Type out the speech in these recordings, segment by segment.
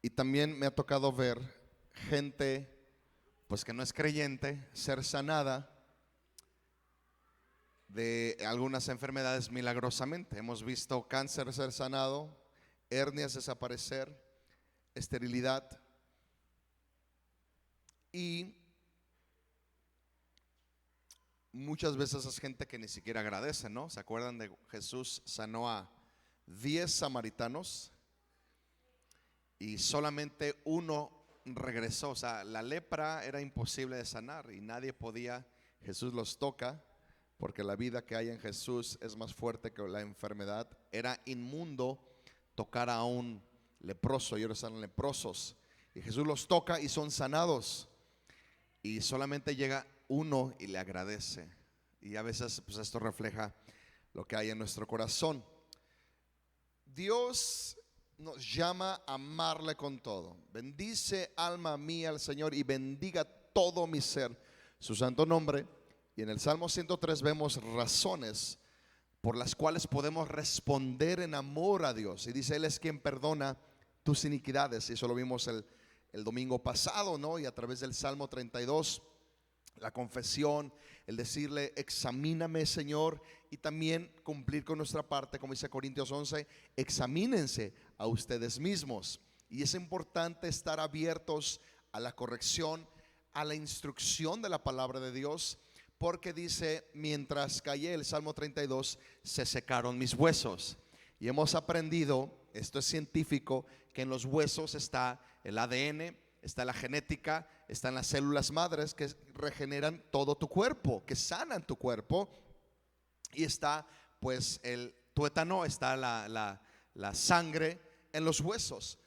Y también me ha tocado ver gente pues que no es creyente ser sanada de algunas enfermedades milagrosamente. Hemos visto cáncer ser sanado, hernias desaparecer, esterilidad. Y muchas veces es gente que ni siquiera agradece, ¿no? ¿Se acuerdan de Jesús sanó a 10 samaritanos y solamente uno regresó? O sea, la lepra era imposible de sanar y nadie podía. Jesús los toca porque la vida que hay en Jesús es más fuerte que la enfermedad. Era inmundo tocar a un leproso y ellos eran leprosos. Y Jesús los toca y son sanados. Y solamente llega uno y le agradece. Y a veces pues esto refleja lo que hay en nuestro corazón. Dios nos llama a amarle con todo. Bendice alma mía al Señor y bendiga todo mi ser su santo nombre. Y en el Salmo 103 vemos razones por las cuales podemos responder en amor a Dios. Y dice, Él es quien perdona tus iniquidades. Y eso lo vimos el domingo pasado, ¿no? Y a través del Salmo 32, la confesión, el decirle, examíname, Señor. Y también cumplir con nuestra parte, como dice Corintios 11, examínense a ustedes mismos. Y es importante estar abiertos a la corrección, a la instrucción de la palabra de Dios. Porque dice, mientras callé, el Salmo 32, se secaron mis huesos. Y hemos aprendido, esto es científico, que en los huesos está el ADN, está la genética, están las células madres que regeneran todo tu cuerpo, que sanan tu cuerpo. Y está pues el tuétano, está la sangre en los huesos.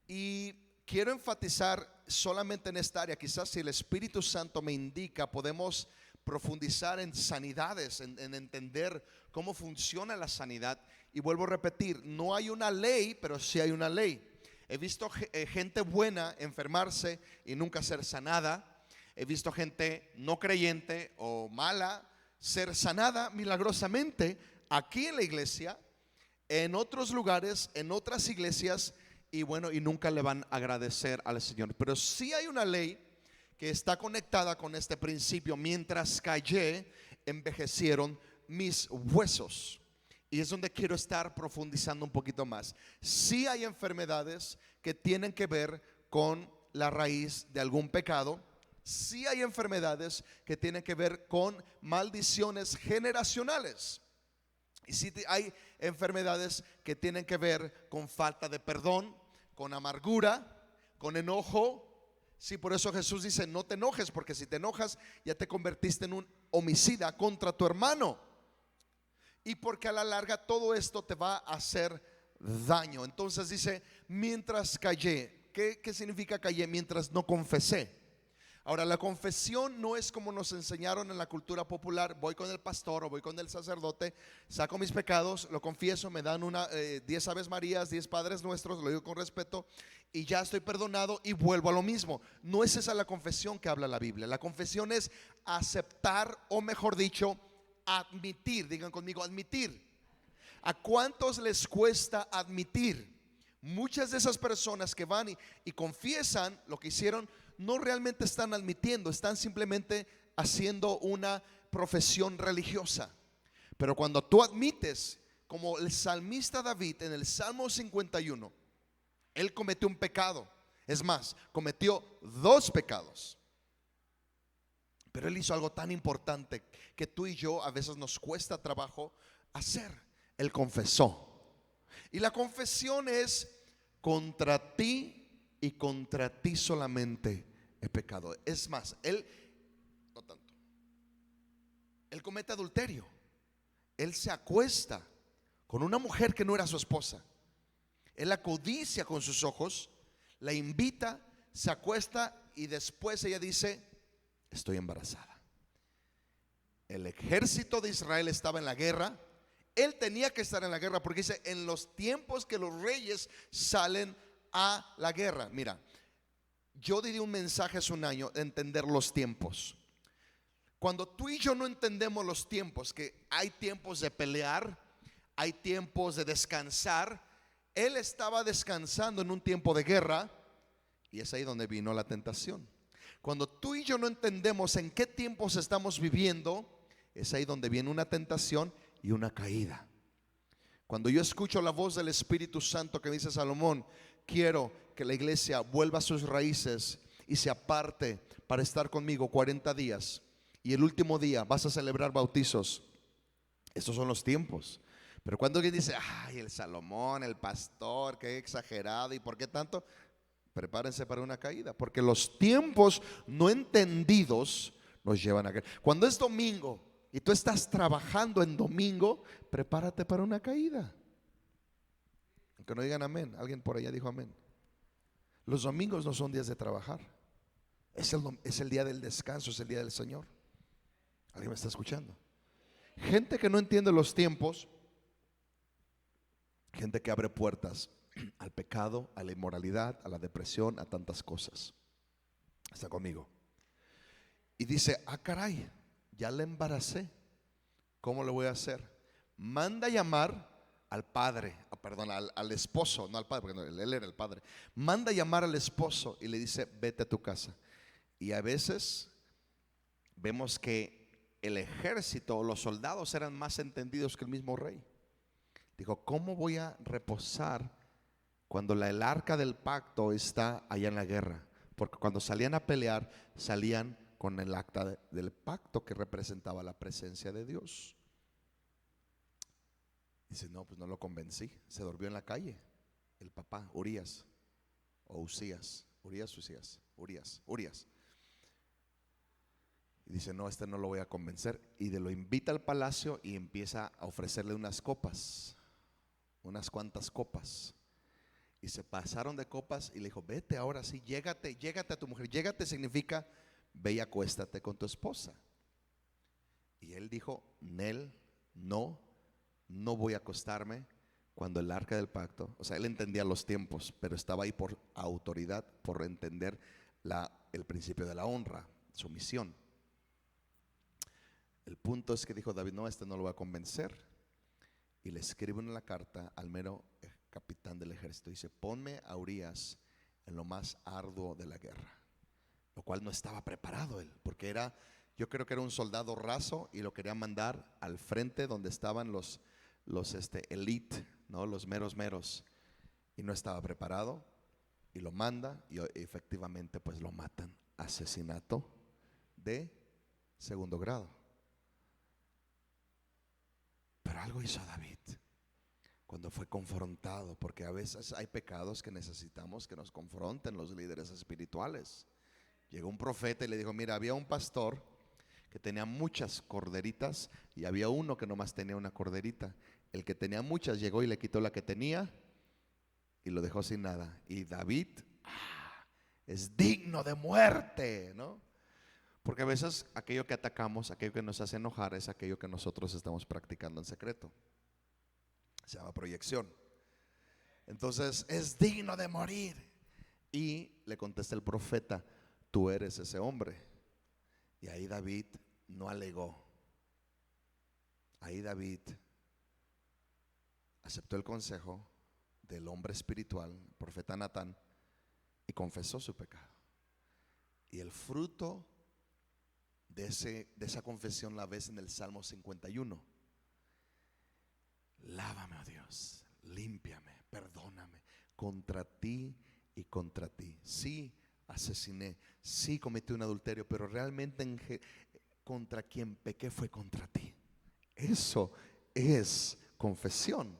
Y quiero enfatizar solamente en esta área. Quizás si el Espíritu Santo me indica, podemos profundizar en sanidades, en entender cómo funciona la sanidad. Y vuelvo a repetir, no hay una ley, pero sí hay una ley. He visto gente buena enfermarse y nunca ser sanada. He visto gente no creyente o mala ser sanada milagrosamente aquí en la iglesia, en otros lugares, en otras iglesias, y bueno, y nunca le van a agradecer al Señor. Pero sí hay una ley que está conectada con este principio. Mientras callé, envejecieron mis huesos. Y es donde quiero estar profundizando un poquito más. Sí hay enfermedades que tienen que ver con la raíz de algún pecado. Sí hay enfermedades que tienen que ver con maldiciones generacionales. Y sí hay enfermedades que tienen que ver con falta de perdón, con amargura, con enojo. Sí, por eso Jesús dice, no te enojes, porque si te enojas ya te convertiste en un homicida contra tu hermano. Y porque a la larga todo esto te va a hacer daño. Entonces dice, mientras callé. ¿Qué significa callé? Mientras no confesé. Ahora, la confesión no es como nos enseñaron en la cultura popular. Voy con el pastor o voy con el sacerdote, saco mis pecados, lo confieso, me dan 10 Aves Marías, 10 Padres Nuestros, lo digo con respeto, y ya estoy perdonado y vuelvo a lo mismo. No es esa la confesión que habla la Biblia. La confesión es aceptar, o mejor dicho, admitir. Digan conmigo, admitir. ¿A cuántos les cuesta admitir? Muchas de esas personas que van y confiesan lo que hicieron, no realmente están admitiendo, están simplemente haciendo una profesión religiosa. Pero cuando tú admites, como el salmista David en el Salmo 51, él cometió un pecado. Es más, cometió 2 pecados. Pero él hizo algo tan importante que tú y yo a veces nos cuesta trabajo hacer. Él confesó. Y la confesión es: contra ti y contra ti solamente he pecado. Es más, él no tanto. Él comete adulterio. Él se acuesta con una mujer que no era su esposa. Él la codicia con sus ojos, la invita, se acuesta y después ella dice: estoy embarazada. El ejército de Israel estaba en la guerra. Él tenía que estar en la guerra porque dice: en los tiempos que los reyes salen a la guerra. Mira, yo di un mensaje hace un año de entender los tiempos. Cuando tú y yo no entendemos los tiempos, que hay tiempos de pelear, hay tiempos de descansar. Él estaba descansando en un tiempo de guerra Y es ahí donde vino la tentación. Cuando tú y yo no entendemos en qué tiempos estamos viviendo, es ahí donde viene una tentación y una caída. Cuando yo escucho la voz del Espíritu Santo que dice: Salomón, quiero que la iglesia vuelva a sus raíces y se aparte para estar conmigo 40 días, y el último día vas a celebrar bautizos. Estos son los tiempos. Pero cuando alguien dice: ay, el Salomón, el pastor, qué exagerado, ¿y por qué tanto? Prepárense para una caída, porque los tiempos no entendidos nos llevan a caer. Cuando es domingo y tú estás trabajando en domingo, prepárate para una caída. Aunque no digan amén, alguien por allá dijo amén. Los domingos no son días de trabajar, es el día del descanso, es el día del Señor. ¿Alguien me está escuchando? Gente que no entiende los tiempos, gente que abre puertas al pecado, a la inmoralidad, a la depresión, a tantas cosas. Está conmigo. Y dice: ah, caray, ya le embaracé, ¿cómo lo voy a hacer? Manda llamar al padre, perdón, al esposo, no al padre, porque él era el padre. Manda llamar al esposo y le dice: vete a tu casa. Y a veces vemos que el ejército, los soldados eran más entendidos que el mismo rey. Dijo: ¿cómo voy a reposar cuando el arca del pacto está allá en la guerra? Porque cuando salían a pelear, salían con el acta del pacto que representaba la presencia de Dios. Dice: no, pues no lo convencí. Se durmió en la calle el papá, Urías, o Usías, Urías. Y dice: no, no lo voy a convencer. Y lo invita al palacio y empieza a ofrecerle unas copas, unas cuantas copas. Y se pasaron de copas y le dijo: vete ahora sí, llégate a tu mujer. Llégate significa ve y acuéstate con tu esposa. Y él dijo: Nel, no voy a acostarme cuando el arca del pacto. O sea, él entendía los tiempos, pero estaba ahí por autoridad, por entender el principio de la honra, sumisión. El punto es que dijo David: no, no lo voy a convencer. Y le escribe una carta al mero capitán del ejército. Dice: ponme a Urías en lo más arduo de la guerra. Lo cual no estaba preparado él, porque yo creo que era un soldado raso y lo quería mandar al frente donde estaban los elite, ¿no? Los meros. Y no estaba preparado. Y lo manda y efectivamente pues lo matan. Asesinato de segundo grado. Pero algo hizo David cuando fue confrontado, porque a veces hay pecados que necesitamos que nos confronten los líderes espirituales. Llegó un profeta y le dijo: mira, había un pastor que tenía muchas corderitas y había uno que nomás tenía una corderita. El que tenía muchas llegó y le quitó la que tenía y lo dejó sin nada. Y David es digno de muerte, ¿no? Porque a veces aquello que atacamos, aquello que nos hace enojar, es aquello que nosotros estamos practicando en secreto. Se llama proyección. Entonces es digno de morir. Y le contesta el profeta: tú eres ese hombre. Y ahí David no alegó. Ahí David aceptó el consejo del hombre espiritual, el profeta Natán, y confesó su pecado. Y el fruto de esa confesión la ves en el Salmo 51. Lávame, oh Dios, límpiame, perdóname. Contra ti y contra ti. Sí, asesiné, sí cometí un adulterio, pero realmente contra quien pequé fue contra ti. Eso es confesión.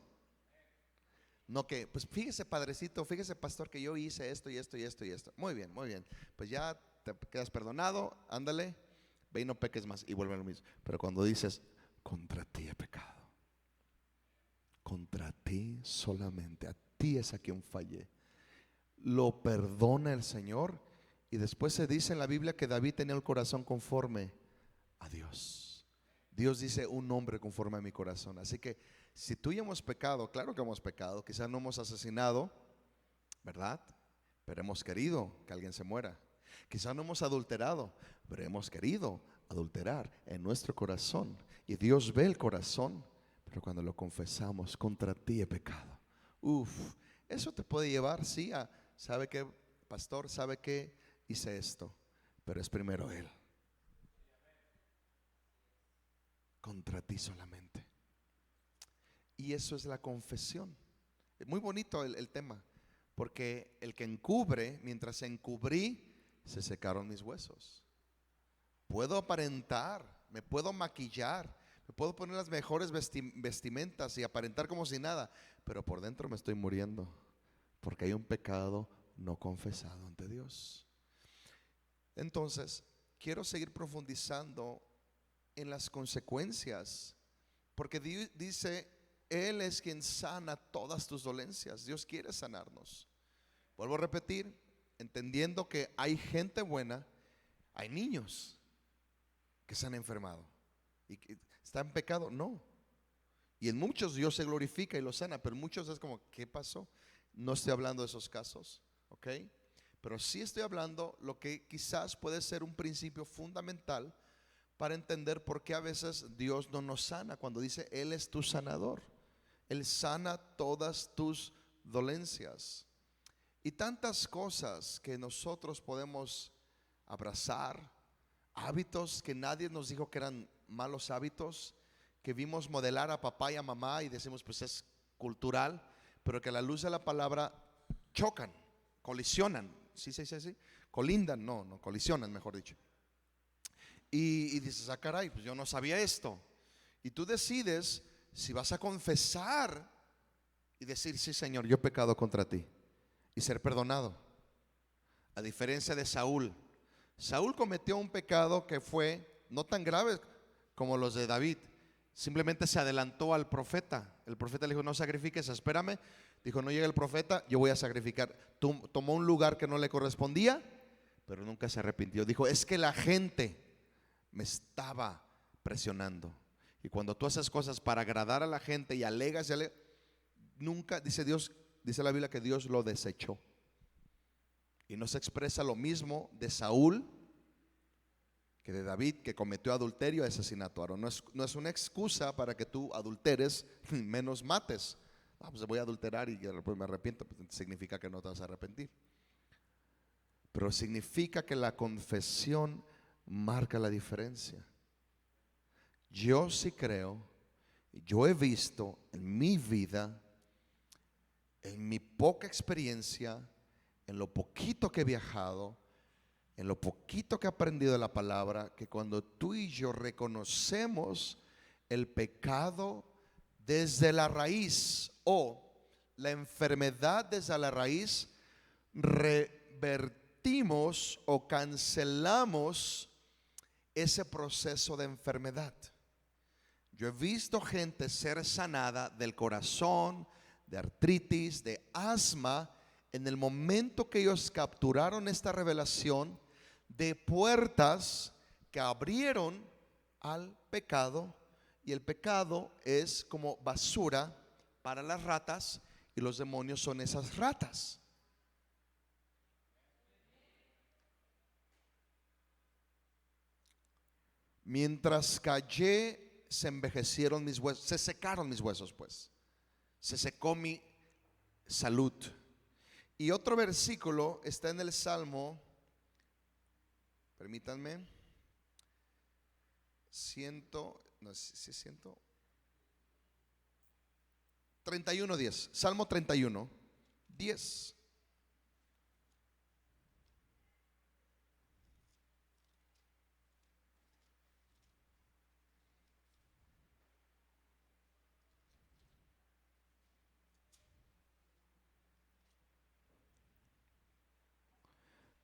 No que, pues fíjese padrecito, fíjese pastor, que yo hice esto y esto y esto y esto. Muy bien, pues ya te quedas perdonado, ándale, ve y no peques más, y vuelve a lo mismo. Pero cuando dices: contra ti he pecado, contra ti solamente, a ti es a quien fallé, lo perdona el Señor. Y después se dice en la Biblia que David tenía el corazón conforme a Dios. Dios dice: un hombre conforme a mi corazón. Así que si tú y yo hemos pecado, claro que hemos pecado, quizás no hemos asesinado, ¿verdad? Pero hemos querido que alguien se muera. Quizás no hemos adulterado, pero hemos querido adulterar en nuestro corazón. Y Dios ve el corazón. Pero cuando lo confesamos: contra ti he pecado, eso te puede llevar, sí, ¿sabe qué? pastor, ¿sabe qué? Hice esto, pero es primero Él. Contra ti solamente. Y eso es la confesión. Es muy bonito el tema, porque el que encubre, mientras encubrí, se secaron mis huesos. Puedo aparentar, me puedo maquillar, me puedo poner las mejores vestimentas y aparentar como si nada, pero por dentro me estoy muriendo, porque hay un pecado no confesado ante Dios. Entonces, quiero seguir profundizando en las consecuencias, porque dice, Él es quien sana todas tus dolencias. Dios quiere sanarnos. Vuelvo a repetir, entendiendo que hay gente buena, hay niños que se han enfermado y que están en pecado, no. Y en muchos Dios se glorifica y los sana, pero en muchos es como, ¿qué pasó? No estoy hablando de esos casos, ¿ok? Pero sí estoy hablando lo que quizás puede ser un principio fundamental para entender por qué a veces Dios no nos sana cuando dice Él es tu sanador. Él sana todas tus dolencias. Y tantas cosas que nosotros podemos abrazar, hábitos que nadie nos dijo que eran malos hábitos, que vimos modelar a papá y a mamá y decimos pues es cultural, pero que a la luz de la palabra chocan, colisionan, sí, colindan, no, colisionan, mejor dicho. Y dices, ah caray, pues yo no sabía esto. Y tú decides si vas a confesar y decir, sí Señor, yo he pecado contra ti, y ser perdonado. A diferencia de Saúl. Saúl cometió un pecado que fue no tan grave como los de David. Simplemente se adelantó al profeta. El profeta le dijo, no sacrifiques, espérame. Dijo, no llega el profeta, yo voy a sacrificar. Tomó un lugar que no le correspondía, pero nunca se arrepintió. Dijo, es que la gente me estaba presionando. Y cuando tú haces cosas para agradar a la gente y alegas, nunca, dice Dios, dice la Biblia que Dios lo desechó. Y no se expresa lo mismo de Saúl que de David, que cometió adulterio y asesinato. Ahora, no es una excusa para que tú adulteres, menos mates. Pues voy a adulterar y después me arrepiento, pues significa que no te vas a arrepentir. Pero significa que la confesión marca la diferencia. Yo sí creo, yo he visto en mi vida, en mi poca experiencia, en lo poquito que he viajado, en lo poquito que he aprendido de la palabra, que cuando tú y yo reconocemos el pecado desde la raíz o la enfermedad desde la raíz, revertimos o cancelamos ese proceso de enfermedad. Yo he visto gente ser sanada del corazón, de artritis, de asma, en el momento que ellos capturaron esta revelación de puertas que abrieron al pecado. Y el pecado es como basura para las ratas y los demonios son esas ratas. Mientras callé, se envejecieron mis huesos, se secaron mis huesos, pues se secó mi salud. Y otro versículo está en el Salmo, permítanme, 31:10, Salmo 31:10.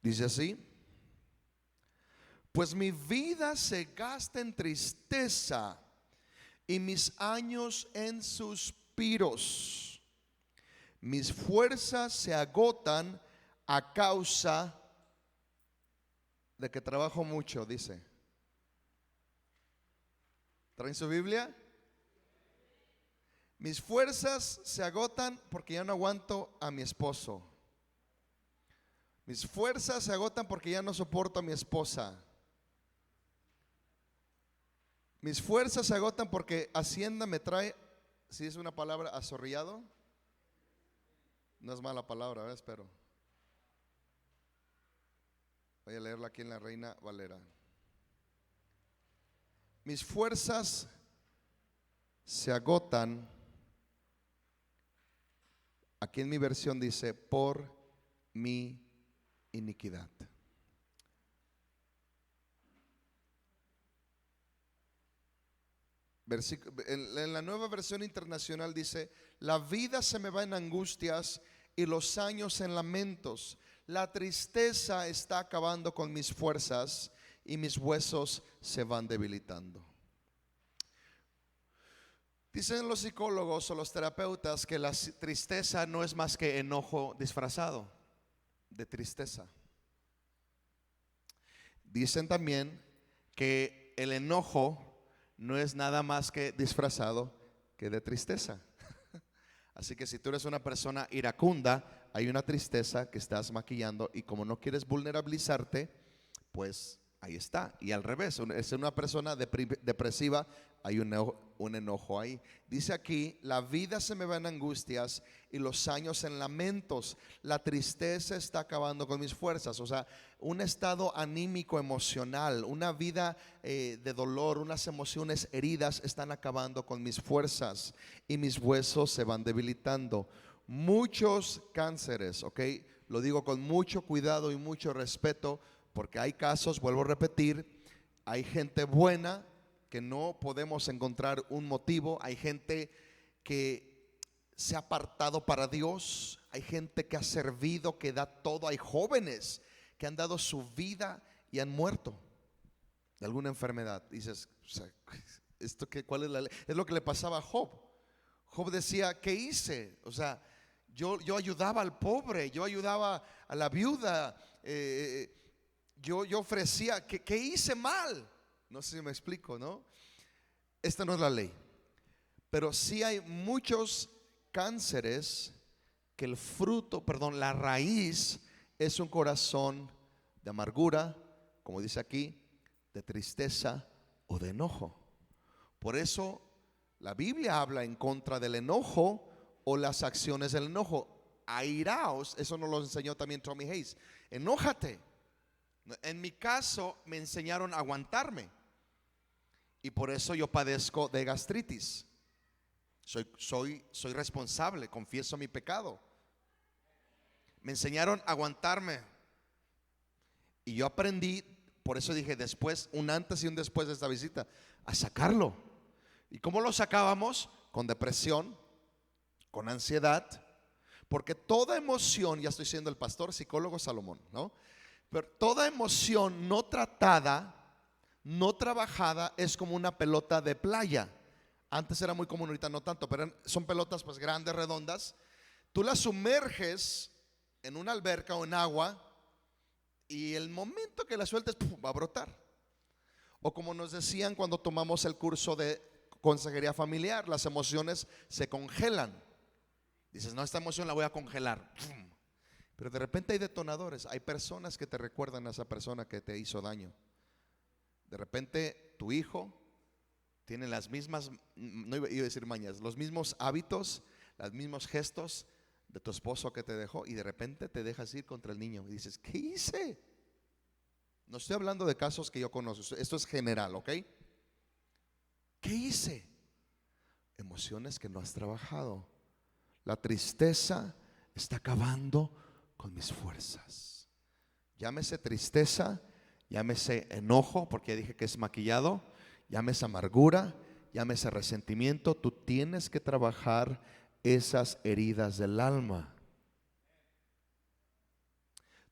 Dice así: pues mi vida se gasta en tristeza y mis años en suspiros. Mis fuerzas se agotan a causa de que trabajo mucho, dice. ¿Traen su Biblia? Mis fuerzas se agotan porque ya no aguanto a mi esposo. Mis fuerzas se agotan porque ya no soporto a mi esposa. Mis fuerzas se agotan porque Hacienda me trae, si es una palabra, azorrillado. No es mala palabra, espero. Voy a leerla aquí en la Reina Valera. Mis fuerzas se agotan. Aquí en mi versión dice, por mi iniquidad. En la Nueva Versión Internacional dice, la vida se me va en angustias y los años en lamentos. La tristeza está acabando con mis fuerzas y mis huesos se van debilitando. Dicen los psicólogos o los terapeutas que la tristeza no es más que enojo disfrazado de tristeza. Dicen también que el enojo no es nada más que disfrazado que de tristeza. Así que si tú eres una persona iracunda, hay una tristeza que estás maquillando, y como no quieres vulnerabilizarte, pues ahí está. Y al revés, es una persona depresiva, hay un enojo ahí. Dice aquí, la vida se me va en angustias y los años en lamentos. La tristeza está acabando con mis fuerzas. O sea, un estado anímico, emocional, una vida de dolor, unas emociones heridas están acabando con mis fuerzas y mis huesos se van debilitando. Muchos cánceres, ¿ok? Lo digo con mucho cuidado y mucho respeto, porque hay casos, vuelvo a repetir, hay gente buena que no podemos encontrar un motivo, hay gente que se ha apartado para Dios, hay gente que ha servido, que da todo, hay jóvenes que han dado su vida y han muerto de alguna enfermedad. Dices, o sea, ¿esto qué, cuál es la ley? Es lo que le pasaba a Job. Job decía, ¿qué hice? O sea, yo ayudaba al pobre, yo ayudaba a la viuda, yo ofrecía, ¿qué hice mal? No sé si me explico, ¿no? Esta no es la ley, pero sí hay muchos cánceres que el fruto, perdón, la raíz es un corazón de amargura, como dice aquí, de tristeza o de enojo. Por eso la Biblia habla en contra del enojo o las acciones del enojo. Airaos, eso nos lo enseñó también Tommy Hayes. Enójate. En mi caso me enseñaron a aguantarme, y por eso yo padezco de gastritis. Soy responsable, confieso mi pecado. Me enseñaron a aguantarme y yo aprendí, por eso dije después, un antes y un después de esta visita, a sacarlo. ¿Y cómo lo sacábamos? Con depresión, con ansiedad, porque toda emoción, ya estoy siendo el pastor psicólogo Salomón, ¿no? Pero toda emoción no tratada, no trabajada, es como una pelota de playa. Antes era muy común, ahorita no tanto, pero son pelotas pues grandes, redondas. Tú las sumerges en una alberca o en agua, y el momento que la sueltes, ¡pum!, va a brotar. O como nos decían cuando tomamos el curso de consejería familiar, las emociones se congelan. Dices, no, esta emoción la voy a congelar, ¡pum!, pero de repente hay detonadores. Hay personas que te recuerdan a esa persona que te hizo daño. De repente tu hijo tiene las mismas, no iba a decir mañas, los mismos hábitos, los mismos gestos de tu esposo que te dejó, y de repente te dejas ir contra el niño y dices, ¿qué hice? No estoy hablando de casos que yo conozco, esto es general, ¿ok? ¿Qué hice? Emociones que no has trabajado. La tristeza está acabando con mis fuerzas. Llámese tristeza, llámese enojo, porque ya dije que es maquillado, llámese amargura, llámese resentimiento. Tú tienes que trabajar esas heridas del alma.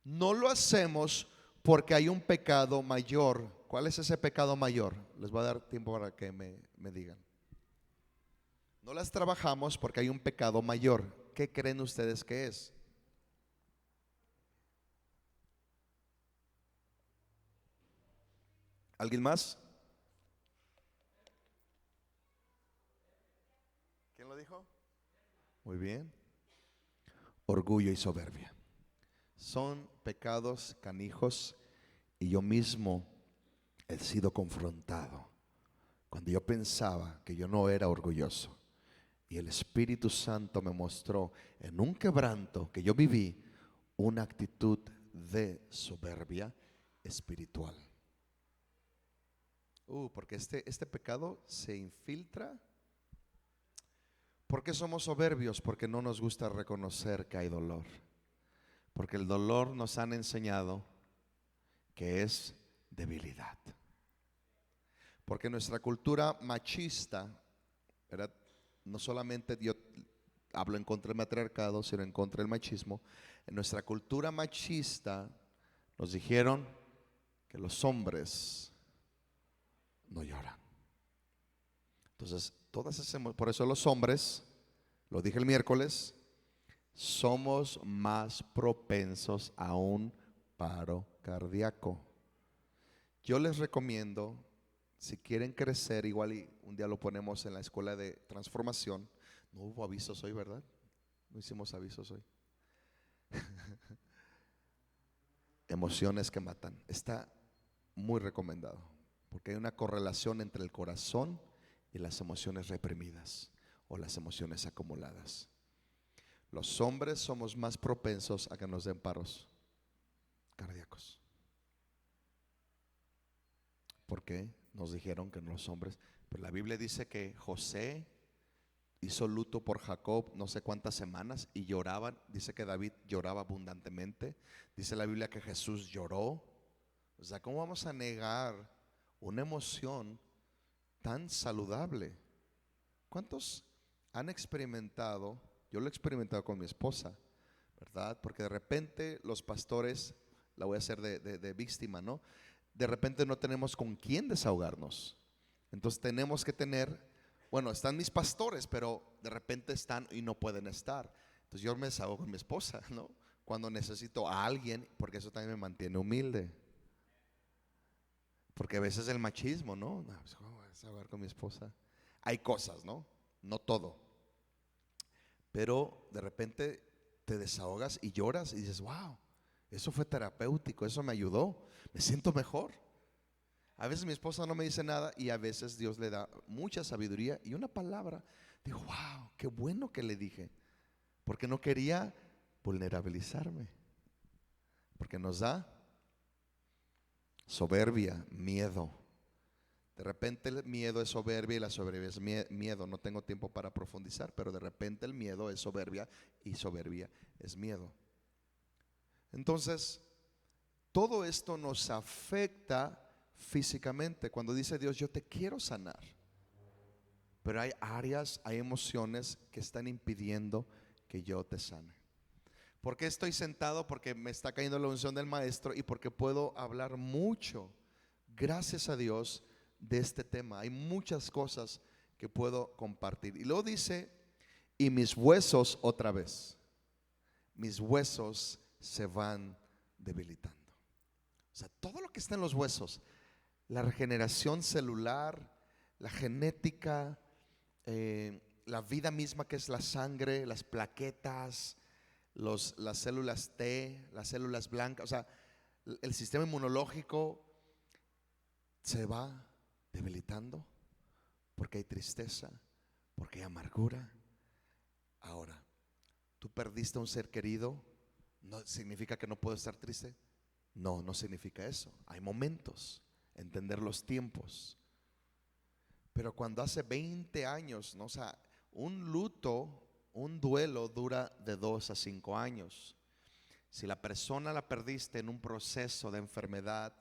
No lo hacemos porque hay un pecado mayor. ¿Cuál es ese pecado mayor? Les voy a dar tiempo para que me digan. No las trabajamos porque hay un pecado mayor. ¿Qué creen ustedes que es? ¿Alguien más? ¿Quién lo dijo? Muy bien. Orgullo y soberbia. Son pecados canijos, y yo mismo he sido confrontado cuando yo pensaba que yo no era orgulloso, y el Espíritu Santo me mostró en un quebranto que yo viví una actitud de soberbia espiritual. Porque este pecado se infiltra. ¿Por qué somos soberbios? Porque no nos gusta reconocer que hay dolor. Porque el dolor nos han enseñado que es debilidad. Porque nuestra cultura machista, ¿verdad? No solamente yo hablo en contra del matriarcado, sino en contra del machismo. En nuestra cultura machista nos dijeron que los hombres no lloran. Entonces, por eso los hombres, lo dije el miércoles, somos más propensos a un paro cardíaco. Yo les recomiendo, si quieren crecer, igual y un día lo ponemos en la escuela de transformación. No hubo avisos hoy, ¿verdad? No hicimos avisos hoy. Emociones que matan. Está muy recomendado, porque hay una correlación entre el corazón y las emociones reprimidas o las emociones acumuladas. Los hombres somos más propensos a que nos den paros cardíacos. ¿Por qué? Nos dijeron que los hombres, pero la Biblia dice que José hizo luto por Jacob no sé cuántas semanas y lloraban. Dice que David lloraba abundantemente. Dice la Biblia que Jesús lloró. O sea, ¿cómo vamos a negar una emoción tan saludable? ¿Cuántos han experimentado? Yo lo he experimentado con mi esposa, ¿verdad? Porque de repente los pastores, la voy a hacer de víctima, ¿no? De repente no tenemos con quién desahogarnos. Entonces tenemos que tener, bueno, están mis pastores, pero de repente están y no pueden estar. Entonces yo me desahogo con mi esposa, ¿no? Cuando necesito a alguien, porque eso también me mantiene humilde. Porque a veces el machismo, ¿no? No, pues, ¿cómo voy a desahogar con mi esposa? Hay cosas, ¿no? No todo. Pero de repente te desahogas y lloras y dices, wow, eso fue terapéutico, eso me ayudó, me siento mejor. A veces mi esposa no me dice nada y a veces Dios le da mucha sabiduría y una palabra. Digo, wow, qué bueno que le dije, porque no quería vulnerabilizarme, porque nos da soberbia, miedo. De repente el miedo es soberbia y la soberbia es miedo. No tengo tiempo para profundizar, pero de repente el miedo es soberbia y soberbia es miedo. Entonces, todo esto nos afecta físicamente. Cuando dice Dios, yo te quiero sanar, pero hay áreas, hay emociones que están impidiendo que yo te sane. ¿Por qué estoy sentado? Porque me está cayendo la unción del maestro y porque puedo hablar mucho, gracias a Dios, de este tema. Hay muchas cosas que puedo compartir. Y luego dice, y mis huesos otra vez, mis huesos se van debilitando. O sea, todo lo que está en los huesos, la regeneración celular, la genética, la vida misma que es la sangre, las plaquetas, las células T, las células blancas, o sea, el sistema inmunológico se va debilitando porque hay tristeza, porque hay amargura. Ahora, tú perdiste a un ser querido, ¿no significa que no puedo estar triste? No, no significa eso. Hay momentos, entender los tiempos. Pero cuando hace 20 años, ¿no? O sea, un luto, un duelo dura de 2 a 5 años. Si la persona la perdiste en un proceso de enfermedad,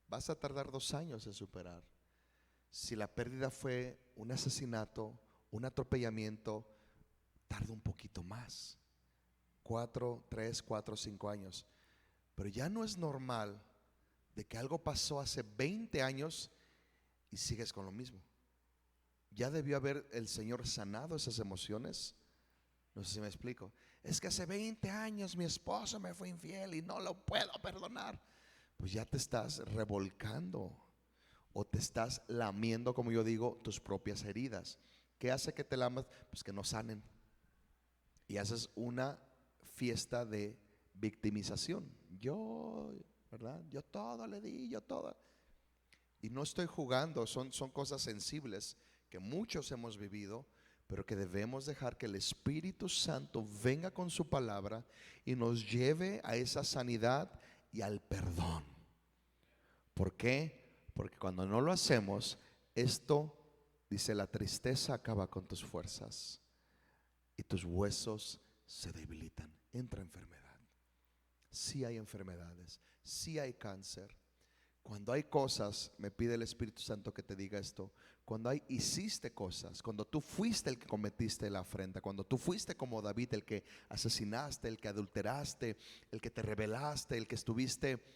vas a tardar 2 años en superar. Si la pérdida fue un asesinato, un atropellamiento, tarda un poquito más. 3, 4, 5 años. Pero ya no es normal de que algo pasó hace 20 años y sigues con lo mismo. Ya debió haber el Señor sanado esas emociones. No sé si me explico. Es que hace 20 años mi esposo me fue infiel y no lo puedo perdonar. Pues ya te estás revolcando o te estás lamiendo, como yo digo, tus propias heridas. ¿Qué hace que te lamas? Pues que no sanen. Y haces una fiesta de victimización. Yo, ¿verdad? Yo todo le di, yo todo. Y no estoy jugando, son cosas sensibles que muchos hemos vivido, pero que debemos dejar que el Espíritu Santo venga con su palabra y nos lleve a esa sanidad y al perdón. ¿Por qué? Porque cuando no lo hacemos, esto, dice, la tristeza acaba con tus fuerzas y tus huesos se debilitan. Entra enfermedad. Sí hay enfermedades, sí hay cáncer. Cuando hay cosas, me pide el Espíritu Santo que te diga esto. Cuando hiciste cosas, cuando tú fuiste el que cometiste la afrenta, cuando tú fuiste como David, el que asesinaste, el que adulteraste, el que te rebelaste, el que estuviste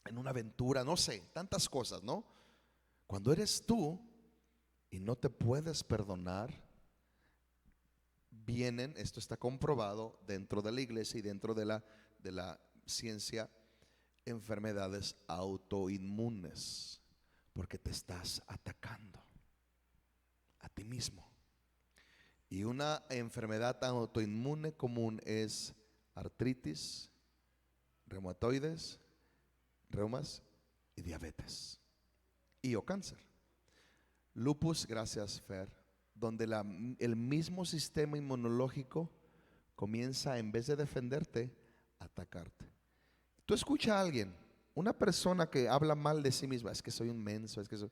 en una aventura, no sé, tantas cosas, ¿no? Cuando eres tú y no te puedes perdonar, vienen, esto está comprobado dentro de la iglesia y dentro de la ciencia, enfermedades autoinmunes, porque te estás atacando a ti mismo. Y una enfermedad autoinmune común es artritis, reumatoides, reumas y diabetes y o cáncer. Lupus, gracias Fer, donde el mismo sistema inmunológico comienza, en vez de defenderte, a atacarte. Tú escuchas a alguien, una persona que habla mal de sí misma, es que soy un menso, es que soy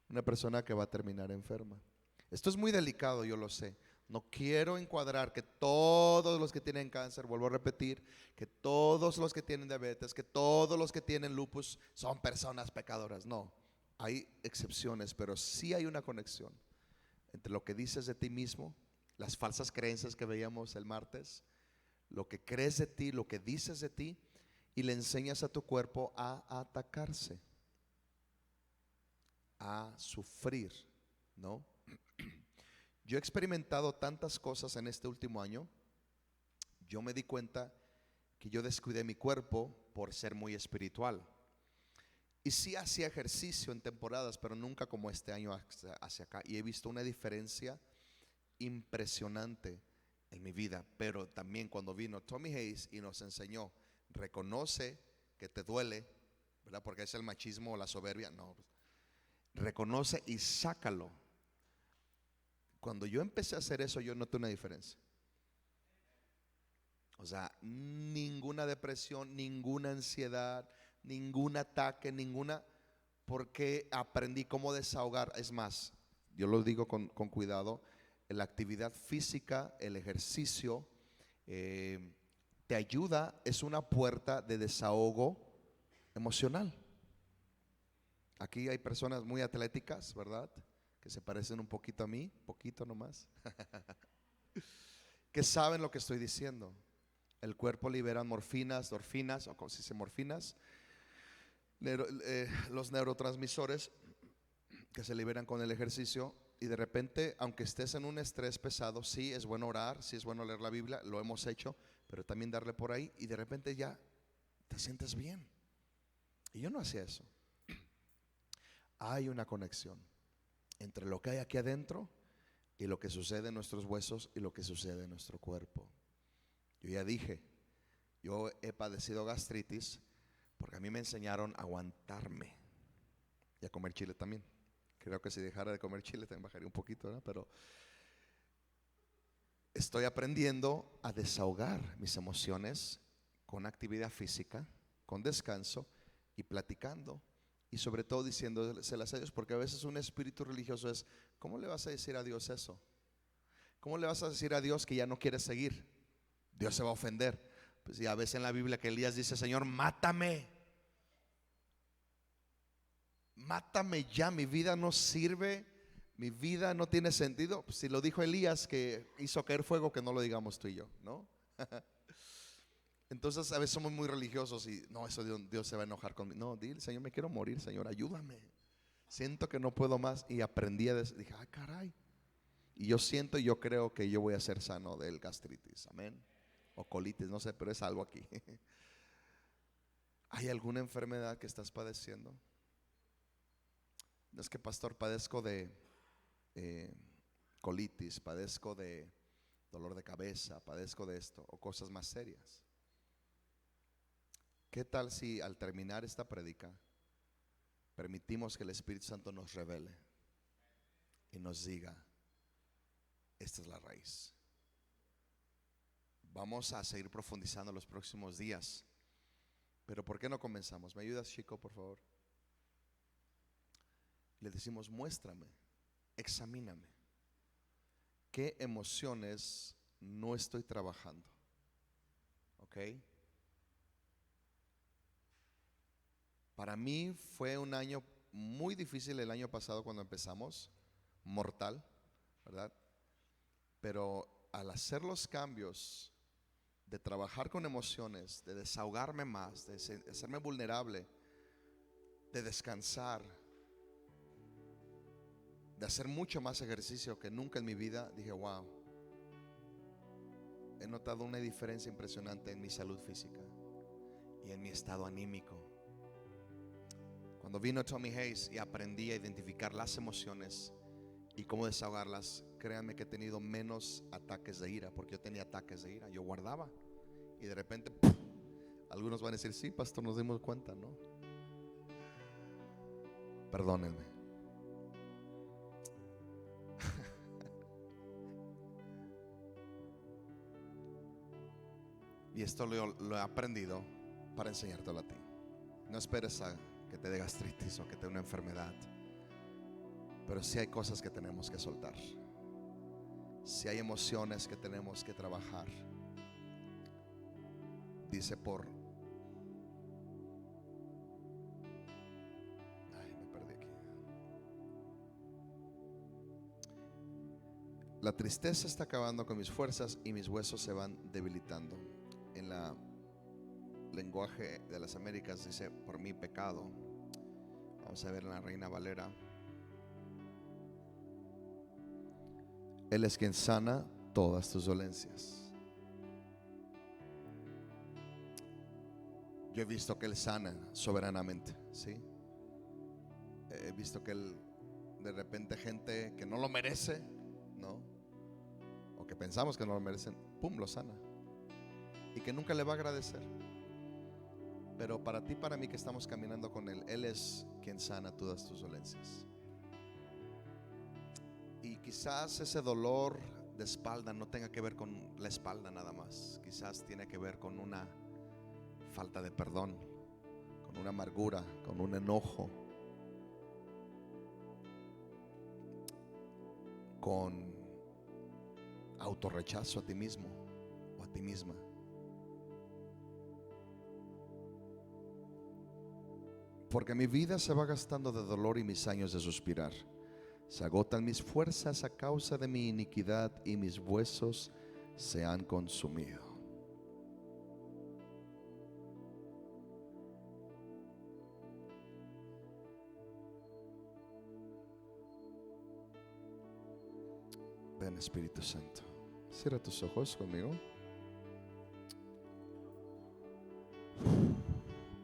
una persona que va a terminar enferma. Esto es muy delicado, yo lo sé. No quiero encuadrar que todos los que tienen cáncer, vuelvo a repetir, que todos los que tienen diabetes, que todos los que tienen lupus son personas pecadoras. No, hay excepciones, pero sí hay una conexión entre lo que dices de ti mismo, las falsas creencias que veíamos el martes, lo que crees de ti, lo que dices de ti, y le enseñas a tu cuerpo a atacarse, a sufrir, ¿no? Yo he experimentado tantas cosas en este último año. Yo me di cuenta que yo descuidé mi cuerpo por ser muy espiritual. Y sí hacía ejercicio en temporadas, pero nunca como este año hacia acá. Y he visto una diferencia impresionante en mi vida. Pero también cuando vino Tommy Hayes y nos enseñó, reconoce que te duele, ¿verdad? Porque es el machismo o la soberbia. No, reconoce y sácalo. Cuando yo empecé a hacer eso, yo noté una diferencia. O sea, ninguna depresión, ninguna ansiedad, ningún ataque, ninguna, porque aprendí cómo desahogar. Es más, yo lo digo con cuidado, la actividad física, el ejercicio, te ayuda, es una puerta de desahogo emocional. Aquí hay personas muy atléticas, ¿verdad? Que se parecen un poquito a mí, poquito nomás, que saben lo que estoy diciendo. El cuerpo libera morfinas, endorfinas, o como se dice morfinas, los neurotransmisores que se liberan con el ejercicio. Y de repente, aunque estés en un estrés pesado, sí es bueno orar, sí es bueno leer la Biblia, lo hemos hecho, pero también darle por ahí y de repente ya te sientes bien. Y yo no hacía eso. Hay una conexión entre lo que hay aquí adentro y lo que sucede en nuestros huesos y lo que sucede en nuestro cuerpo. Yo ya dije, yo he padecido gastritis porque a mí me enseñaron a aguantarme y a comer chile también. Creo que si dejara de comer chile también bajaría un poquito, ¿no? Pero estoy aprendiendo a desahogar mis emociones con actividad física, con descanso y platicando. Y sobre todo diciéndoselas a Dios, porque a veces un espíritu religioso es, ¿cómo le vas a decir a Dios eso? ¿Cómo le vas a decir a Dios que ya no quieres seguir? Dios se va a ofender. Pues ya ves en la Biblia que Elías dice, Señor, mátame. Mátame ya, mi vida no sirve, mi vida no tiene sentido. Pues si lo dijo Elías que hizo caer fuego, que no lo digamos tú y yo, ¿no? Entonces a veces somos muy religiosos y no, eso Dios se va a enojar conmigo. No, dile, Señor, me quiero morir, Señor, ayúdame. Siento que no puedo más y aprendí dije, ah, caray. Y yo siento y yo creo que yo voy a ser sano del gastritis, amén. O colitis, no sé, pero es algo aquí. ¿Hay alguna enfermedad que estás padeciendo? No es que, pastor, padezco de colitis, padezco de dolor de cabeza, padezco de esto o cosas más serias. ¿Qué tal si al terminar esta prédica permitimos que el Espíritu Santo nos revele y nos diga, esta es la raíz? Vamos a seguir profundizando los próximos días, pero ¿por qué no comenzamos? ¿Me ayudas, chico, por favor? Le decimos, muéstrame, examíname. ¿Qué emociones no estoy trabajando? ¿Ok? Para mí fue un año muy difícil el año pasado cuando empezamos, mortal, ¿verdad? Pero al hacer los cambios, de trabajar con emociones, de desahogarme más, de hacerme vulnerable, de descansar, de hacer mucho más ejercicio que nunca en mi vida, dije, wow, he notado una diferencia impresionante en mi salud física y en mi estado anímico. Cuando vino Tommy Hayes y aprendí a identificar las emociones y cómo desahogarlas, créanme que he tenido menos ataques de ira, porque yo tenía ataques de ira, yo guardaba y de repente ¡puf! Algunos van a decir, sí, pastor, nos dimos cuenta, ¿no? Perdónenme. Y esto lo he aprendido para enseñártelo a ti. No esperes a que te dé gastritis o que te dé una enfermedad. Pero sí hay cosas que tenemos que soltar. Sí hay emociones que tenemos que trabajar. Dice me perdí aquí. La tristeza está acabando con mis fuerzas y mis huesos se van debilitando. En la lenguaje de las Américas dice, por mi pecado. Vamos a ver en la Reina Valera. Él es quien sana todas tus dolencias. Yo he visto que Él sana soberanamente, ¿sí? He visto que Él, de repente, gente que no lo merece, ¿no? O que pensamos que no lo merecen, pum, lo sana. Y que nunca le va a agradecer. Pero para ti, para mí que estamos caminando con Él, Él es quien sana todas tus dolencias. Y quizás ese dolor de espalda no tenga que ver con la espalda nada más. Quizás tiene que ver con una falta de perdón, con una amargura, con un enojo, con autorrechazo a ti mismo o a ti misma. Porque mi vida se va gastando de dolor y mis años de suspirar. Se agotan mis fuerzas a causa de mi iniquidad y mis huesos se han consumido. Ven, Espíritu Santo, cierra tus ojos conmigo.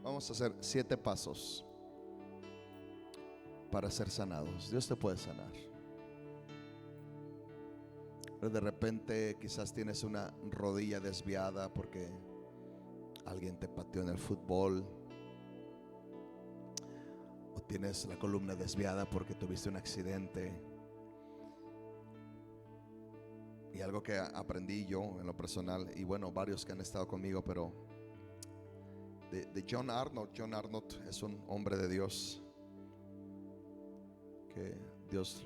Vamos a hacer 7 pasos para ser sanados. Dios te puede sanar. Pero de repente quizás tienes una rodilla desviada porque alguien te pateó en el fútbol, o tienes la columna desviada porque tuviste un accidente. Y algo que aprendí yo en lo personal, y bueno, varios que han estado conmigo, pero de John Arnott. John Arnott es un hombre de Dios que Dios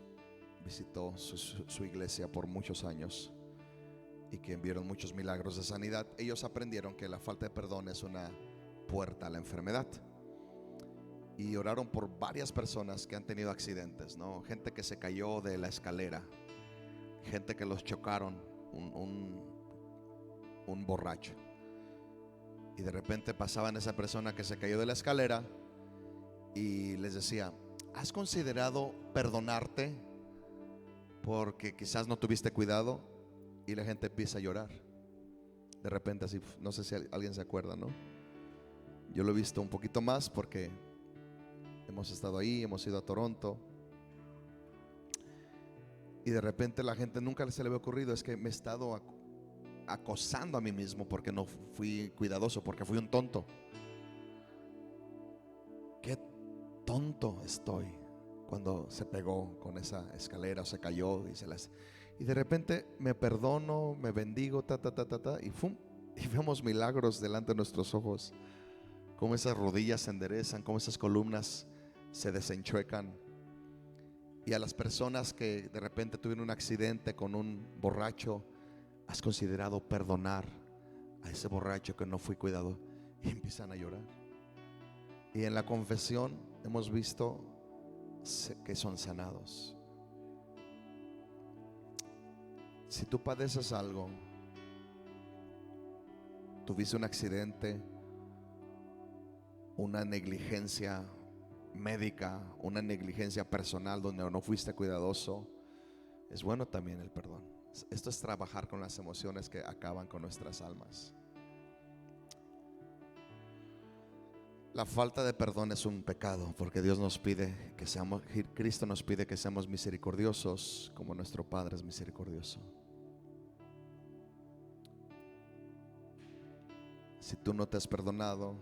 visitó su iglesia por muchos años y que vieron muchos milagros de sanidad. Ellos aprendieron que la falta de perdón es una puerta a la enfermedad, y oraron por varias personas que han tenido accidentes, ¿no? Gente que se cayó de la escalera, gente que los chocaron, un borracho, y de repente pasaban esa persona que se cayó de la escalera y les decía, ¿has considerado perdonarte porque quizás no tuviste cuidado? Y la gente empieza a llorar. De repente así, no sé si alguien se acuerda, ¿no? Yo lo he visto un poquito más porque hemos estado ahí, hemos ido a Toronto. Y de repente la gente nunca se le había ocurrido, es que me he estado acosando a mí mismo porque no fui cuidadoso, porque fui un tonto. Qué tonto estoy cuando se pegó con esa escalera o se cayó y de repente me perdono, me bendigo, y ¡fum! Y vemos milagros delante de nuestros ojos, cómo esas rodillas se enderezan, cómo esas columnas se desenchuecan, Y a las personas que de repente tuvieron un accidente con un borracho, ¿has considerado perdonar a ese borracho que no fue cuidado? Y empiezan a llorar. Y en la confesión hemos visto que son sanados. Si tú padeces algo, tuviste un accidente, una negligencia médica, una negligencia personal donde no fuiste cuidadoso, es bueno también el perdón. Esto es trabajar con las emociones que acaban con nuestras almas. La falta de perdón es un pecado, porque Dios nos pide que seamos, Cristo nos pide que seamos misericordiosos como nuestro Padre es misericordioso. Si tú no te has perdonado,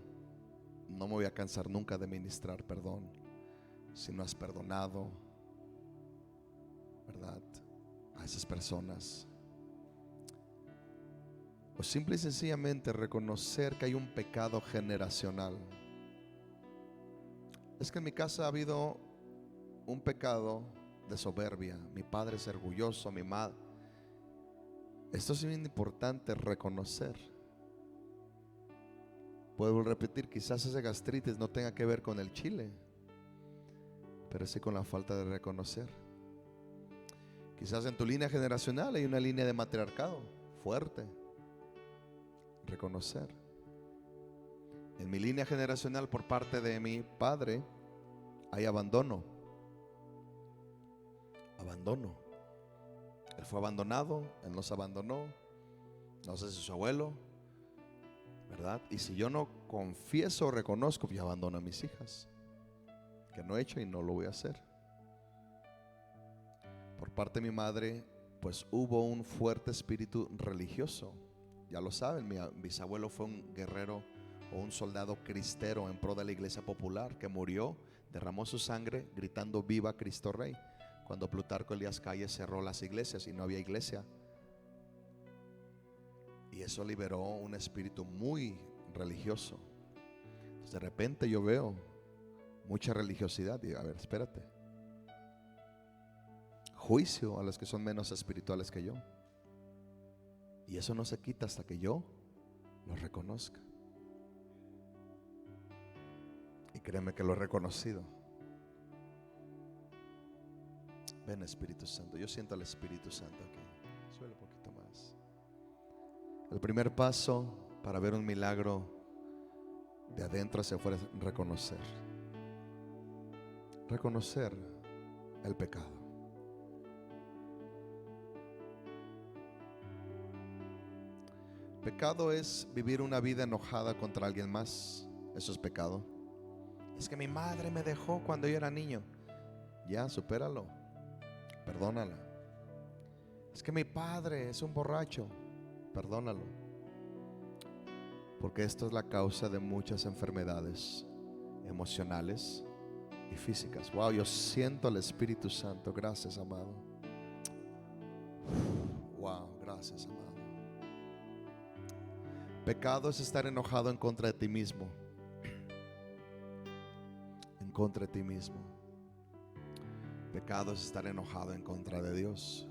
no me voy a cansar nunca de ministrar perdón. Si no has perdonado, ¿verdad?, a esas personas, o simple y sencillamente reconocer que hay un pecado generacional. Es que en mi casa ha habido un pecado de soberbia. Mi padre es orgulloso, mi madre. Esto es bien importante reconocer. Puedo repetir, quizás ese gastritis no tenga que ver con el chile, pero sí con la falta de reconocer. Quizás en tu línea generacional hay una línea de matriarcado fuerte. Reconocer. En mi línea generacional por parte de mi padre hay abandono. Abandono. Él fue abandonado, él nos abandonó. No sé si su abuelo, ¿verdad? Y si yo no confieso o reconozco, yo abandono a mis hijas, que no he hecho y no lo voy a hacer. Por parte de mi madre, pues hubo un fuerte espíritu religioso. Ya lo saben, mi bisabuelo fue un guerrero o un soldado cristero en pro de la iglesia popular, que murió, derramó su sangre gritando viva Cristo Rey, cuando Plutarco Elías Calles cerró las iglesias y no había iglesia. Y eso liberó un espíritu muy religioso. Entonces de repente yo veo mucha religiosidad y digo, a ver, espérate. Juicio a los que son menos espirituales que yo. Y eso no se quita hasta que yo lo reconozca. Y créeme que lo he reconocido. Ven, Espíritu Santo. Yo siento al Espíritu Santo aquí. Suele un poquito más. El primer paso para ver un milagro de adentro hacia afuera es reconocer. Reconocer el pecado. Pecado es vivir una vida enojada contra alguien más. Eso es pecado. Es que mi madre me dejó cuando yo era niño. Ya, supéralo. Perdónala. Es que mi padre es un borracho. Perdónalo. Porque esto es la causa de muchas enfermedades emocionales y físicas. Wow, yo siento al Espíritu Santo. Gracias, amado. Wow, gracias, amado. Pecado es estar enojado en contra de ti mismo. En contra de ti mismo. Pecado es estar enojado en contra de Dios.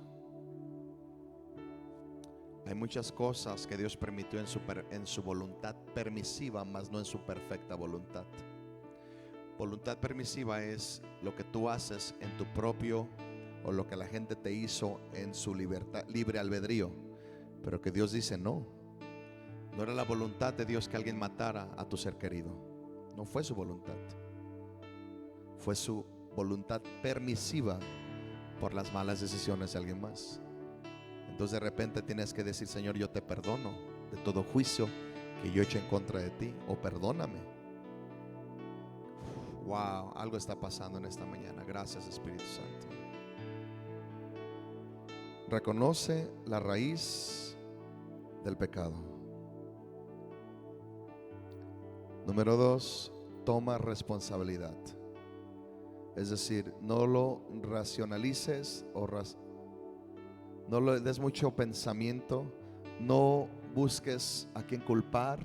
Hay muchas cosas que Dios permitió en su voluntad permisiva, mas no en su perfecta voluntad. Voluntad permisiva es lo que tú haces en tu propio, o lo que la gente te hizo en su libertad, libre albedrío. Pero que Dios dice no. No era la voluntad de Dios que alguien matara a tu ser querido. No fue su voluntad. Fue su voluntad permisiva por las malas decisiones de alguien más. Entonces de repente tienes que decir, Señor, yo te perdono de todo juicio que yo he hecho en contra de ti, o perdóname. Wow, algo está pasando en esta mañana. Gracias, Espíritu Santo. Reconoce la raíz del pecado. Número 2, toma responsabilidad. Es decir, no lo racionalices o no le des mucho pensamiento. No busques a quien culpar.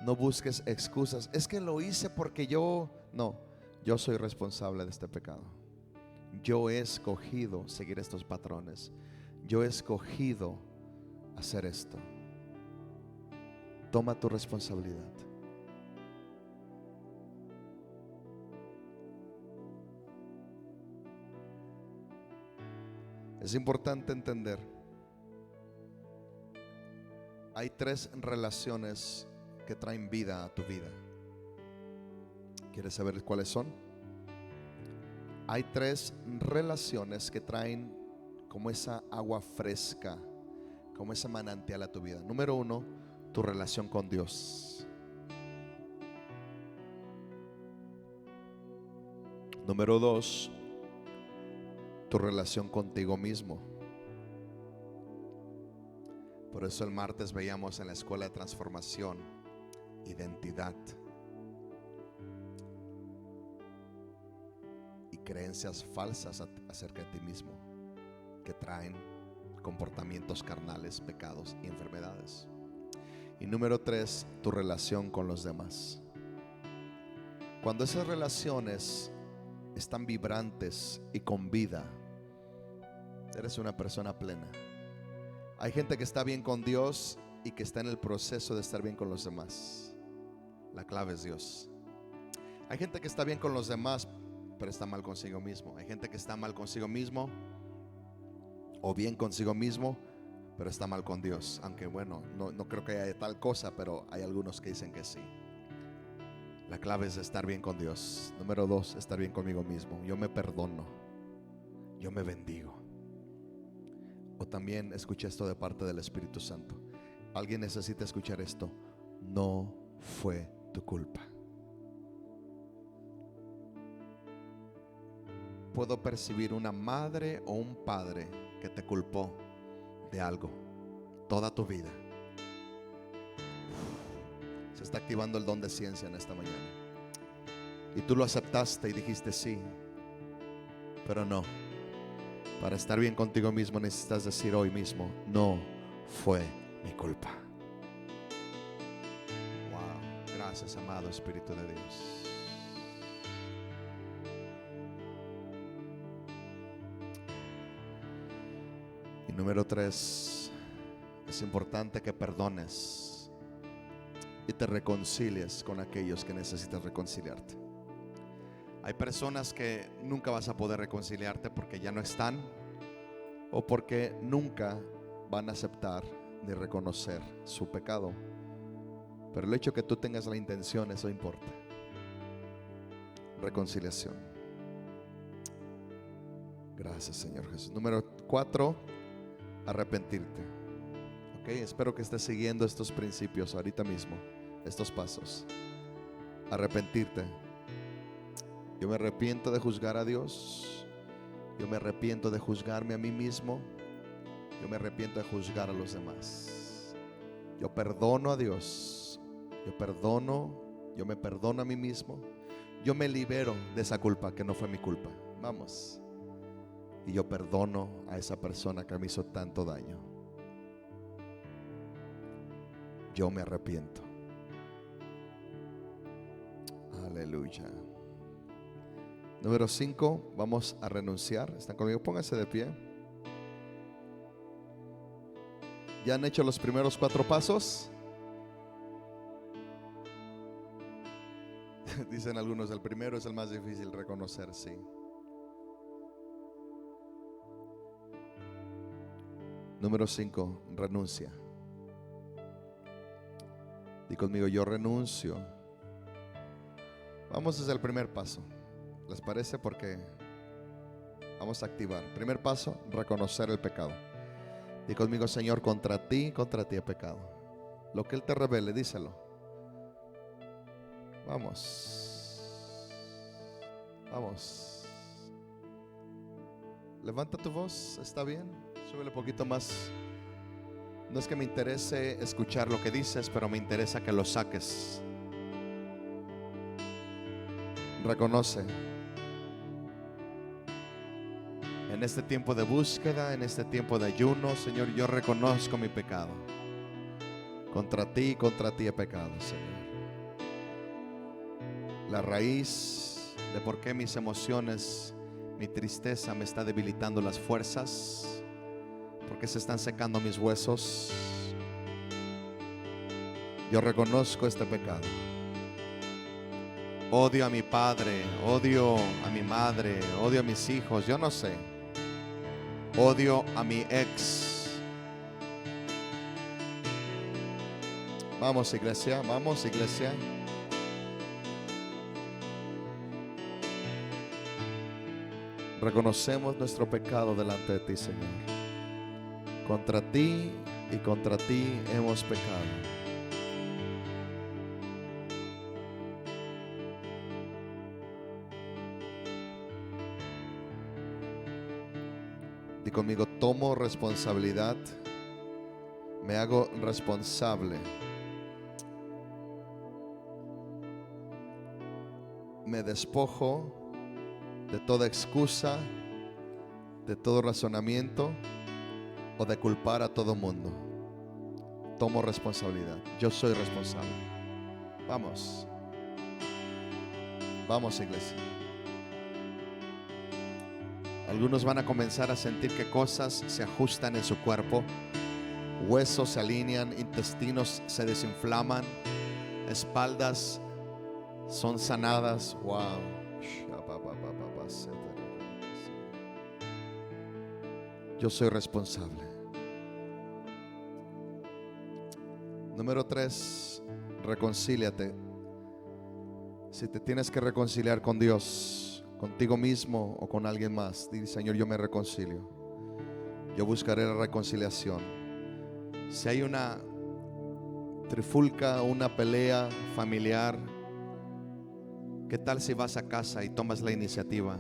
No busques excusas. Es que lo hice porque yo... No, yo soy responsable de este pecado. yo he escogido seguir estos patrones. Yo he escogido hacer esto. Toma tu responsabilidad. Es importante entender, hay 3 relaciones que traen vida a tu vida. ¿Quieres saber cuáles son? Hay 3 relaciones que traen como esa agua fresca, como ese manantial a tu vida. Número 1, tu relación con Dios. Número 2, tu relación contigo mismo. Por eso el martes veíamos en la escuela de transformación, identidad y creencias falsas acerca de ti mismo, que traen comportamientos carnales, pecados y enfermedades. Y número 3, tu relación con los demás. Cuando esas relaciones están vibrantes y con vida, eres una persona plena. Hay gente que está bien con Dios y que está en el proceso de estar bien con los demás. La clave es Dios. Hay gente que está bien con los demás, pero está mal consigo mismo. Hay gente que está mal consigo mismo o bien consigo mismo, pero está mal con Dios. Aunque bueno, no creo que haya tal cosa, pero hay algunos que dicen que sí. La clave es estar bien con Dios. Número 2, estar bien conmigo mismo. Yo me perdono, yo me bendigo. O también escuché esto de parte del Espíritu Santo. Alguien necesita escuchar esto. No fue tu culpa. Puedo percibir una madre o un padre que te culpó de algo toda tu vida. Se está activando el don de ciencia en esta mañana. Y tú lo aceptaste y dijiste sí, pero no. Para estar bien contigo mismo necesitas decir hoy mismo: no fue mi culpa. Wow, gracias, amado Espíritu de Dios. Y número 3, es importante que perdones y te reconcilies con aquellos que necesitas reconciliarte. Hay personas que nunca vas a poder reconciliarte porque ya no están, o porque nunca van a aceptar ni reconocer su pecado. Pero el hecho que tú tengas la intención, eso importa. Reconciliación. Gracias, Señor Jesús. Número 4, arrepentirte. Ok, espero que estés siguiendo estos principios ahorita mismo, estos pasos. Arrepentirte. Yo me arrepiento de juzgar a Dios. Yo me arrepiento de juzgarme a mí mismo. Yo me arrepiento de juzgar a los demás. Yo perdono a Dios. Yo me perdono a mí mismo. Yo me libero de esa culpa que no fue mi culpa. Vamos. Y yo perdono a esa persona que me hizo tanto daño. Yo me arrepiento. Aleluya. Número 5, vamos a renunciar. ¿Están conmigo? Pónganse de pie. ¿Ya han hecho los primeros 4 pasos? Dicen algunos, el primero es el más difícil reconocer, sí. Número 5, renuncia. Di conmigo: yo renuncio. Vamos desde el primer paso. ¿Les parece? Porque vamos a activar. Primer paso, reconocer el pecado. Di conmigo: Señor, contra ti he pecado. Lo que Él te revele, díselo. Vamos. Vamos. Levanta tu voz, ¿está bien? Súbele un poquito más. No es que me interese escuchar lo que dices, pero me interesa que lo saques. Reconoce. En este tiempo de búsqueda, en este tiempo de ayuno, Señor, yo reconozco mi pecado. Contra ti he pecado, Señor. La raíz de por qué mis emociones, Mi tristeza me está debilitando las fuerzas, porque se están secando mis huesos. Yo reconozco este pecado. Odio a mi padre, odio a mi madre, odio a mis hijos, yo no sé. Odio a mi ex. Vamos, iglesia, vamos, iglesia. Reconocemos nuestro pecado delante de ti, Señor. Contra ti y contra ti hemos pecado. Di conmigo, tomo responsabilidad, me hago responsable, me despojo de toda excusa, de todo razonamiento o de culpar a todo mundo. Tomo responsabilidad, yo soy responsable. Vamos, vamos, iglesia. Algunos van a comenzar a sentir que cosas se ajustan en su cuerpo, huesos se alinean, intestinos se desinflaman, espaldas son sanadas. Wow. Yo soy responsable. Número 3, reconcíliate. Si te tienes que reconciliar con Dios, contigo mismo o con alguien más, dile: Señor, yo me reconcilio. Yo buscaré la reconciliación. Si hay una trifulca, una pelea familiar, ¿qué tal si vas a casa y tomas la iniciativa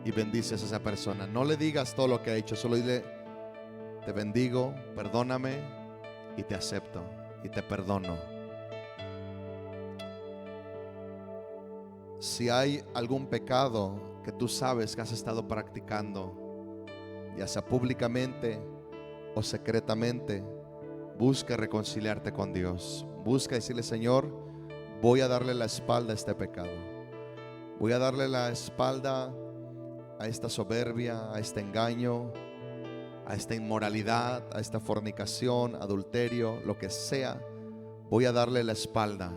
y bendices a esa persona? No le digas todo lo que ha hecho, solo dile: te bendigo, perdóname y te acepto y te perdono. Si hay algún pecado que tú sabes que has estado practicando, ya sea públicamente o secretamente, busca reconciliarte con Dios. Busca decirle: Señor, voy a darle la espalda a este pecado. Voy a darle la espalda a esta soberbia, a este engaño, a esta inmoralidad, a esta fornicación, adulterio, lo que sea. Voy a darle la espalda.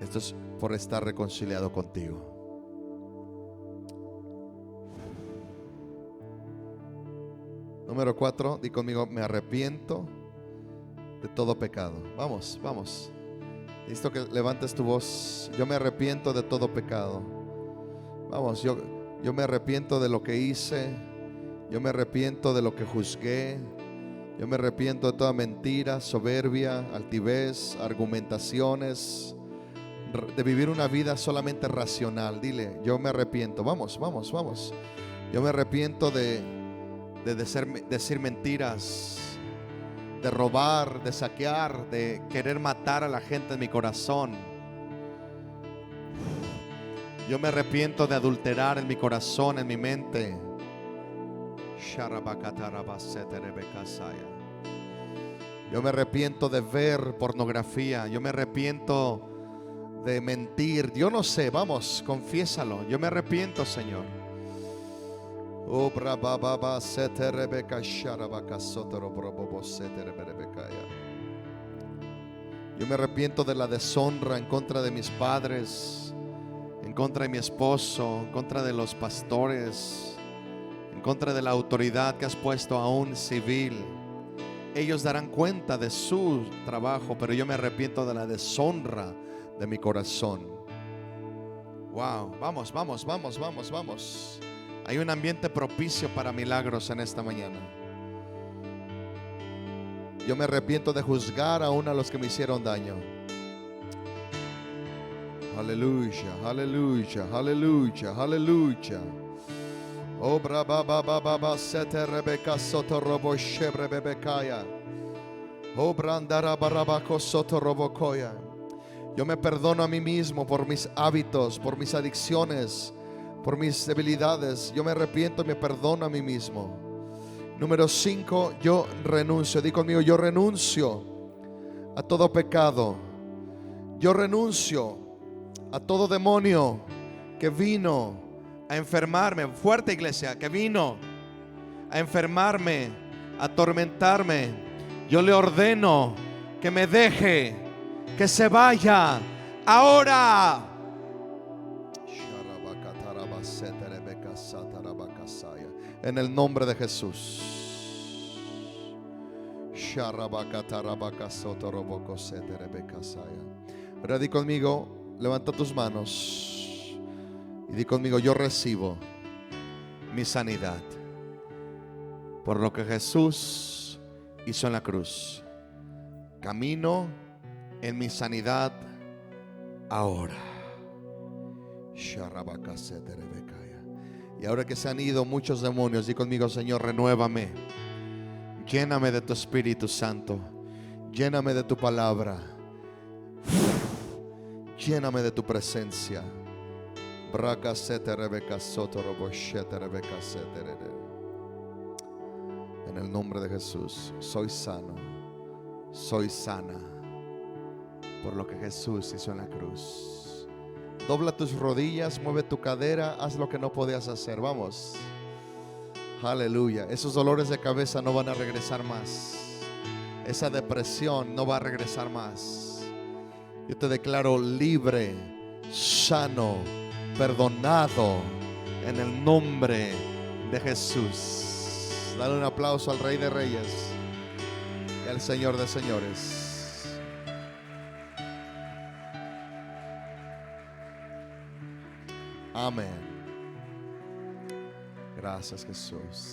Esto es por estar reconciliado contigo. Número 4, di conmigo: me arrepiento de todo pecado. Vamos, vamos. Listo, que levantes tu voz. Yo me arrepiento de todo pecado. Vamos, yo me arrepiento de lo que hice. Yo me arrepiento de lo que juzgué. Yo me arrepiento de toda mentira, soberbia, altivez, argumentaciones, de vivir una vida solamente racional. Dile: yo me arrepiento. Vamos, vamos, vamos. Yo me arrepiento de decir mentiras, de robar, de saquear, de querer matar a la gente en mi corazón. Yo me arrepiento de adulterar en mi corazón, en mi mente. Yo me arrepiento de ver pornografía. Yo me arrepiento de mentir. Yo no sé, vamos, confiésalo. Yo me arrepiento, Señor. Yo me arrepiento de la deshonra en contra de mis padres, en contra de mi esposo, en contra de los pastores, en contra de la autoridad que has puesto a un civil. Ellos darán cuenta de su trabajo, pero yo me arrepiento de la deshonra de mi corazón. Wow, vamos, vamos, vamos, vamos, vamos. Hay un ambiente propicio para milagros en esta mañana. Yo me arrepiento de juzgar aún a los que me hicieron daño. Aleluya, aleluya, aleluya, aleluya. Oh, braba, baba, baba, sete rebeca, soto robo, shebre, bebecaya. Oh, brandara, barabaco, soto robocoya. Yo me perdono a mí mismo por mis hábitos, por mis adicciones, por mis debilidades. Yo me arrepiento y me perdono a mí mismo. Número 5, yo renuncio. Di conmigo: yo renuncio a todo pecado. Yo renuncio a todo demonio que vino a enfermarme, fuerte iglesia, que vino a enfermarme, a atormentarme, yo le ordeno que me deje, que se vaya ahora. En el nombre de Jesús. Ahora di conmigo, levanta tus manos y di conmigo, yo recibo Mi sanidad por lo que Jesús hizo en la cruz. Camino en mi sanidad ahora. Y ahora que se han ido muchos demonios, di conmigo, Señor, renuévame. Lléname de tu Espíritu Santo. Lléname de tu palabra. Lléname de tu presencia. En el nombre de Jesús, soy sano, soy sana por lo que Jesús hizo en la cruz. Dobla tus rodillas, mueve tu cadera, haz lo que no podías hacer. Vamos. Aleluya. Esos dolores de cabeza no van a regresar más. Esa depresión no va a regresar más. Yo te declaro libre, sano, perdonado en el nombre de Jesús. Dale un aplauso al Rey de Reyes y al Señor de Señores. Amén. Gracias, Jesús.